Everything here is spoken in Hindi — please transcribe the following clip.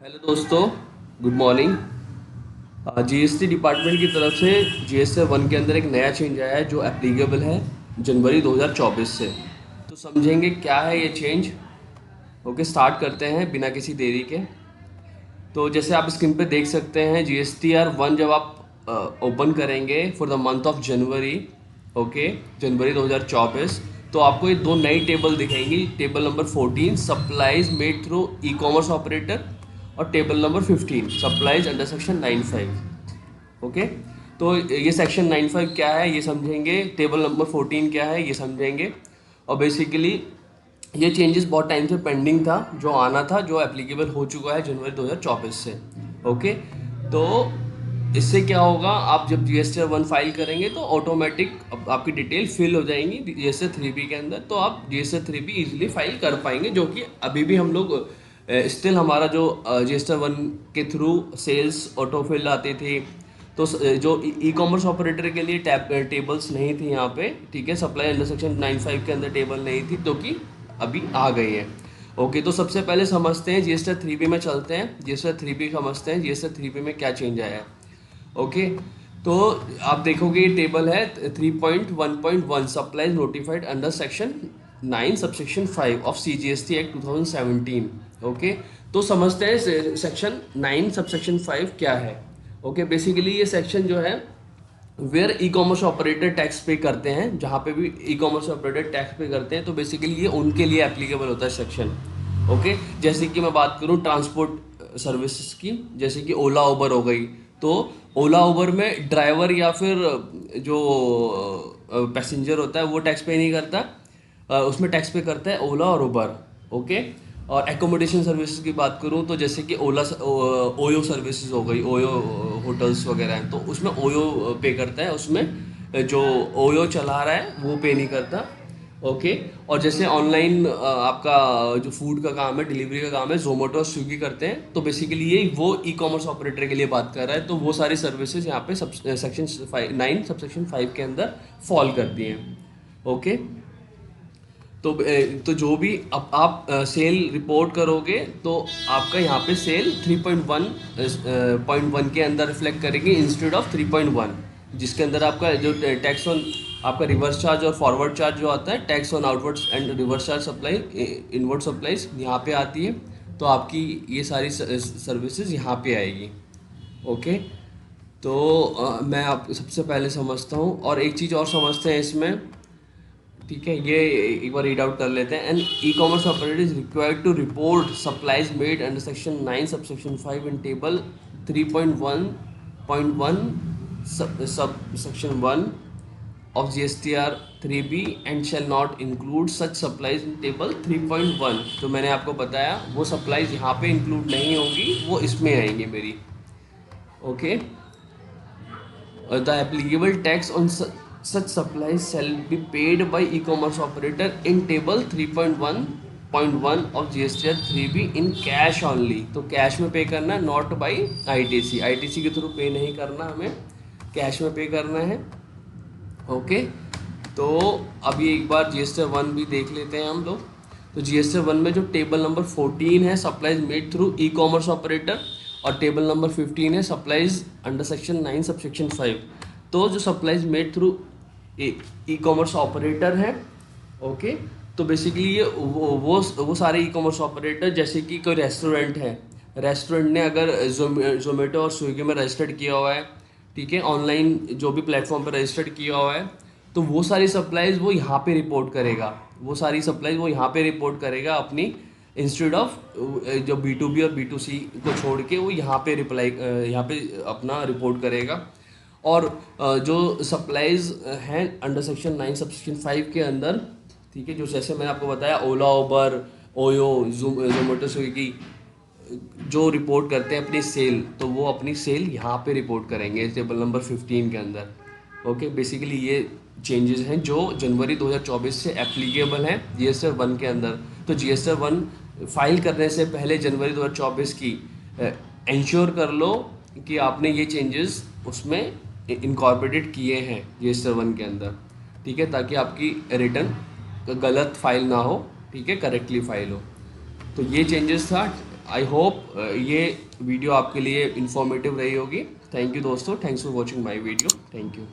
हेलो दोस्तों, गुड मॉर्निंग। जीएसटी डिपार्टमेंट की तरफ से जीएसटी वन के अंदर एक नया चेंज आया है जो एप्लीकेबल है जनवरी 2024 से। तो समझेंगे क्या है ये चेंज। ओके, स्टार्ट करते हैं बिना किसी देरी के। तो जैसे आप स्क्रीन पे देख सकते हैं, जीएसटी आर वन जब आप ओपन करेंगे for the month of January, okay, January 2024, तो आपको ये दो नई टेबल दिखेंगी। Table number 14 supplies made through e commerce operator, और table number 15 supplies under section 95। Okay, तो ये सेक्शन 95 क्या है ये समझेंगे, टेबल नंबर 14 क्या है ये समझेंगे। और बेसिकली ये चेंजेस बहुत टाइम से पेंडिंग था, जो आना था, जो एप्लीकेबल हो चुका है जनवरी 2024 से। ओके, तो इससे क्या होगा, आप जब जीएसटी वन फाइल करेंगे तो ऑटोमेटिक आपकी डिटेल फिल हो जाएंगी जीएसटी थ्री बी के अंदर, तो आप GST three be easily file कर पाएंगे, जो कि अभी भी हम लोग स्टिल हमारा जो जीएसटी वन के थ्रू सेल्स ऑटो फिल आती थी, तो जो ई कॉमर्स ऑपरेटर के लिए टेबल्स नहीं थी यहाँ पे, ठीक है, सप्लाई अंडर सेक्शन 95 के अंदर टेबल नहीं थी, तो कि अभी आ गई है। ओके, तो सबसे पहले समझते हैं जीएसटी थ्री बी में चलते हैं, जीएसटी थ्री बी समझते हैं जीएसटी थ्री बी में क्या चेंज आया है। ओके, तो आप देखोगे ये टेबल है 3.1.1 supplies notified under section 9 subsection 5 of CGST act 2017। Okay, तो समझते हैं सेक्शन 9 सबसेक्शन 5 क्या है। ओके, बेसिकली ये सेक्शन जो है where e commerce operator tax pay करते हैं, जहाँ पे भी ई कॉमर्स ऑपरेटर टैक्स पे करते हैं, तो बेसिकली ये उनके लिए एप्लीकेबल होता है सेक्शन। ओके, जैसे कि मैं बात करूँ ट्रांसपोर्ट सर्विसेज की, जैसे कि ओला उबर हो गई, तो ओला उबर में ड्राइवर या फिर जो पैसेंजर होता है वो टैक्स पे नहीं करता, उसमें टैक्स पे करता है ओला और उबर। ओके, और एकोमोडेशन सर्विसेज की बात करूँ तो जैसे कि ओला ओयो सर्विसेज हो गई, ओयो होटल्स वगैरह हैं, तो उसमें ओयो पे करता है, उसमें जो ओयो चला रहा है वो पे नहीं करता। ओके, और जैसे ऑनलाइन आपका जो फूड का काम है, डिलीवरी का काम है, जोमेटो और स्विगी करते हैं, तो बेसिकली ये वो ई कॉमर्स ऑपरेटर के लिए बात कर रहा है, तो वो सारी सर्विसेज यहाँ पे सब सेक्शन 9 सबसेक्शन 5 के अंदर फॉल करती हैं। ओके, तो जो भी अब आप सेल रिपोर्ट करोगे तो आपका यहाँ पे सेल 3.1 के अंदर रिफ्लेक्ट करेगी इंस्टेड ऑफ 3.1, जिसके अंदर आपका जो टैक्स ऑन आपका रिवर्स चार्ज और फॉरवर्ड चार्ज जो आता है, tax on outwards and reverse charge supply inward supplies यहाँ पे आती है, तो आपकी ये सारी सर्विसेज यहाँ पे आएगी। ओके, तो मैं आप सबसे पहले समझता हूँ, और एक चीज़ और समझते हैं इसमें, ठीक है, ये एक बार रीड आउट कर लेते हैं। An e commerce operator is required to report supplies made under section 9 subsection 5 in table 3.1.1 sub section 1 of GSTR 3B and shall not include such supplies in table 3.1। जो मैंने आपको बताया वो सप्लाईज यहाँ पे इंक्लूड नहीं होंगी, वो इसमें आएंगी मेरी। Okay, the applicable tax on such supplies shall be paid by e-commerce operator in table 3.1.1 of GSTR 3B in cash only। तो कैश में पे करना है, नॉट बाई आईटीसी, आईटीसी के थ्रू पे नहीं करना, हमें कैश में पे करना है। ओके, तो अभी एक बार जीएसटी वन भी देख लेते हैं हम लोग। तो जीएसटी वन में जो टेबल नंबर 14 है supplies made through e commerce operator, और टेबल नंबर 15 है सप्लाईज अंडर सेक्शन 9 सबसेक्शन 5। तो जो supplies made through e commerce operator है, ओके, तो बेसिकली ये वो सारे ई कॉमर्स ऑपरेटर, जैसे कि कोई रेस्टोरेंट है, रेस्टोरेंट ने अगर जोमेटो और स्विगी में रजिस्टर्ड किया हुआ है, ठीक है, ऑनलाइन जो भी प्लेटफॉर्म पर रजिस्टर्ड किया हुआ है, तो वो सारी सप्लाईज वो यहाँ पे रिपोर्ट करेगा, वो सारी सप्लाईज वो यहाँ पे रिपोर्ट करेगा अपनी, इंस्टेड ऑफ जो B2B और B2C को छोड़ के वो यहाँ पे रिप्लाई यहाँ पे अपना रिपोर्ट करेगा। और जो सप्लाईज हैं अंडर सेक्शन 9 सबसेक्शन 5 के अंदर, ठीक है, जो जैसे मैंने आपको बताया ओला उबर ओयो जोमेटो स्विगी जो रिपोर्ट करते हैं अपनी सेल, तो वो अपनी सेल यहाँ पे रिपोर्ट करेंगे टेबल नंबर 15 के अंदर। ओके, बेसिकली ये चेंजेस हैं जो जनवरी 2024 से एप्लीकेबल हैं जीएसटी वन के अंदर। तो जीएसटी वन फाइल करने से पहले जनवरी 2024 की इंश्योर कर लो कि आपने ये चेंजेस उसमें इनकॉर्पोरेटेड किए हैं जीएसटी वन के अंदर, ठीक है, ताकि आपकी रिटर्न गलत फाइल ना हो, ठीक है, करेक्टली फाइल हो। तो ये चेंजेस था। आई होप ये वीडियो आपके लिए इंफॉर्मेटिव रही होगी। थैंक यू दोस्तों, thanks for watching my video, thank you.